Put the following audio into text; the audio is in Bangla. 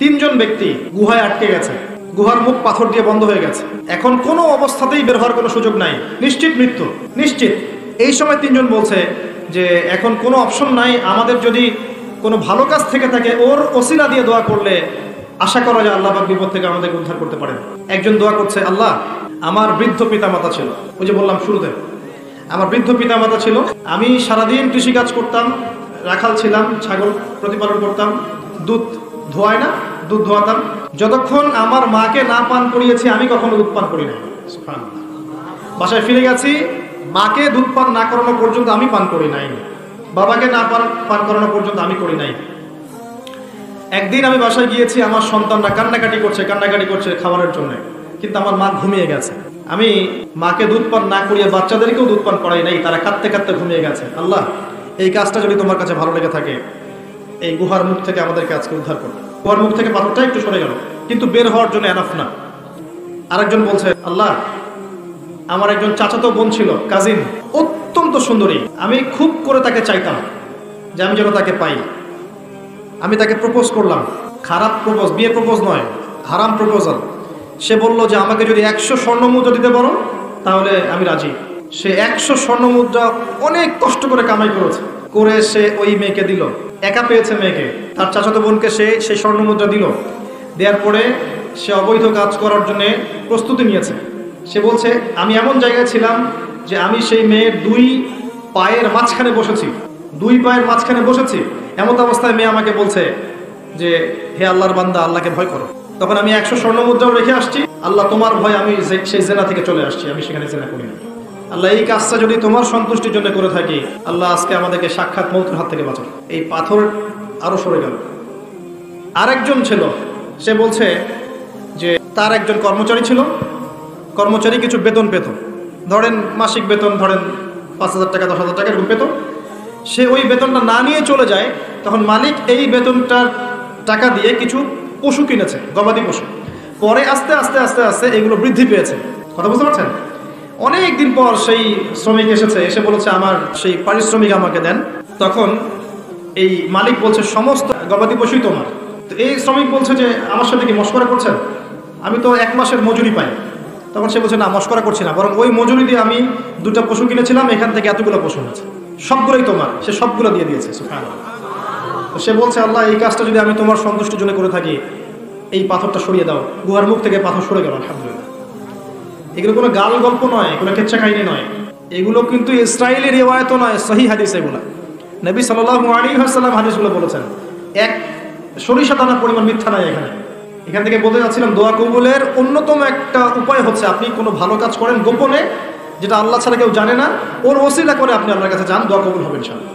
তিনজন ব্যক্তি গুহায় আটকে গেছে, গুহার মুখ পাথর দিয়ে বন্ধ হয়ে গেছে, এখন কোনো অবস্থাতেই বের হওয়ার কোনো সুযোগ নাই, নিশ্চিত মৃত্যু, নিশ্চিত। এই সময় তিনজন বলছে যে এখন কোনো অপশন নাই, আমাদের যদি কোনো ভালো কাজ থেকে থাকে ওর ওসিলা দিয়ে দোয়া করলে আশা করা যায় আল্লাহ পাক বিপদ থেকে আমাদেরকে উদ্ধার করতে পারেন। একজন দোয়া করছে, আল্লাহ আমার বৃদ্ধ পিতামাতা ছিল, ওই যে বললাম শুরুতে আমার বৃদ্ধ পিতামাতা ছিল, আমি সারাদিন কৃষিকাজ করতাম, রাখাল ছিলাম, ছাগল প্রতিপালন করতাম, দুধ ধোয়ায় না, দুধ ধোয়াতাম, যতক্ষণ আমার মাকে না পান করিয়েছি আমি কখনো দুধ পান করি নাই। বাসায় ফিরে গেছি, মাকে দুধ পান না করানো পর্যন্ত আমি পান করি নাই, বাবাকে না পান করানো পর্যন্ত আমি করি নাই। একদিন আমি বাসায় গিয়েছি, আমার সন্তানরা কান্নাকাটি করছে খাবারের জন্য, কিন্তু আমার মা ঘুমিয়ে গেছে। আমি মাকে দুধ পান না করিয়ে বাচ্চাদেরকেও দুধ পান করাই নাই, তারা কাঁদতে কাঁদতে ঘুমিয়ে গেছে। আল্লাহ এই কাজটা যদি তোমার কাছে ভালো লেগে থাকে এই গুহার মুখ থেকে আমাদেরকে আজকে উদ্ধার করো। গুহার মুখ থেকে পাথরটা একটু সরে গেল, কিন্তু বের হওয়ার জন্য এনাফ না। আরেকজন বলছে, আল্লাহ আমার একজন চাচাতো বোন ছিল, কাজিন, অত্যন্ত সুন্দরী, আমি খুব করে তাকে চাইতাম যে আমি যেন তাকে পাই। আমি তাকে প্রপোজ করলাম, খারাপ প্রপোজ, বিয়ে প্রপোজ নয়, হারাম প্রপোজাল। সে বলল যে আমাকে যদি 100 স্বর্ণ মুদ্রা দিতে পারো তাহলে আমি রাজি। সে 100 স্বর্ণ মুদ্রা অনেক কষ্ট করে কামাই করে সে ওই মেয়েকে দিল। একা পেয়েছে মেয়েকে, তার চাচাতো বোনকে সেই স্বর্ণ মুদ্রা দিল। দেওয়ার পরে সে অবৈধ কাজ করার জন্য প্রস্তুতি নিয়েছে। সে বলছে আমি এমন জায়গায় ছিলাম যে আমি সেই মেয়ের 2 পায়ের মাঝখানে বসেছি, এমন অবস্থায় মেয়ে আমাকে বলছে যে হে আল্লাহর বান্দা, আল্লাহকে ভয় করো। তখন আমি 100 স্বর্ণ মুদ্রাও রেখে আসছি, আল্লাহ তোমার ভয় আমি সেই জেনা থেকে চলে আসছি, আমি সেখানে জেনা করি না। আল্লাহ এই কাজটা যদি তোমার সন্তুষ্টির জন্য করে থাকি, আল্লাহ আজকে আমাদেরকে সাক্ষাৎ মৌতের হাত থেকে বাঁচাও। এই পাথর আরো সরে গেল। আরেকজন ছিল, সে বলছে যে তার একজন কর্মচারী ছিল, কর্মচারী কিছু বেতন পেত, ধরেন মাসিক বেতন ধরেন 5,000 টাকা 10,000 টাকা এরকম পেত। সে ওই বেতনটা না নিয়ে চলে যায়, তখন মালিক এই বেতনটার টাকা দিয়ে কিছু পশু কিনেছে, গবাদি পশু। পরে আস্তে আস্তে আস্তে আস্তে এগুলো বৃদ্ধি পেয়েছে। কথা বুঝতে পারছেন? অনেক দিন পর সেই শ্রমিক এসে বলেছে আমার সেই পারিশ্রমিক আমাকে দেন। তখন এই মালিক বলছে সমস্ত গবাদি পশুই তোমার। তো এই শ্রমিক বলছে যে আমার সাথে কি মশকরা করছেন, আমি তো 1 মাসের মজুরি পাই। তখন সে বলছে না, মশকরা করছি না, বরং ওই মজুরি দিয়ে আমি 2টা পশু কিনেছিলাম, এখান থেকে এতগুলো পশু হয়েছে, সবগুলোই তোমার। সে সবগুলো দিয়ে দিয়েছে। সুবহানাল্লাহ। তো সে বলছে আল্লাহ এই কাজটা যদি আমি তোমার সন্তুষ্টির জন্য করে থাকি, এই পাথরটা সরিয়ে দাও। গুহার মুখ থেকে পাথর সরে গেল, আলহামদুলিল্লাহ। এগুলো কোনো গাল গল্প নয়, এগুলো কেচ্ছা কাহিনী নয়, এগুলো কিন্তু ইসরায়েলি রিওয়ায়াতও নয়, সহিহ হাদিস এগুলো। নবী সাল্লাল্লাহু আলাইহি ওয়াসাল্লাম হাদিসগুলো বলেছেন, এক সরিষা দানা পরিমাণ মিথ্যা নাই এখান থেকে বলতে যাচ্ছিলাম দোয়া কবুলের অন্যতম একটা উপায় হচ্ছে আপনি কোনো ভালো কাজ করেন গোপনে, যেটা আল্লাহ ছাড়া কেউ জানে না, ওর ওসিলা করে আপনি আল্লাহর কাছে যান, দোয়া কবুল হবে ইনশাআল্লাহ।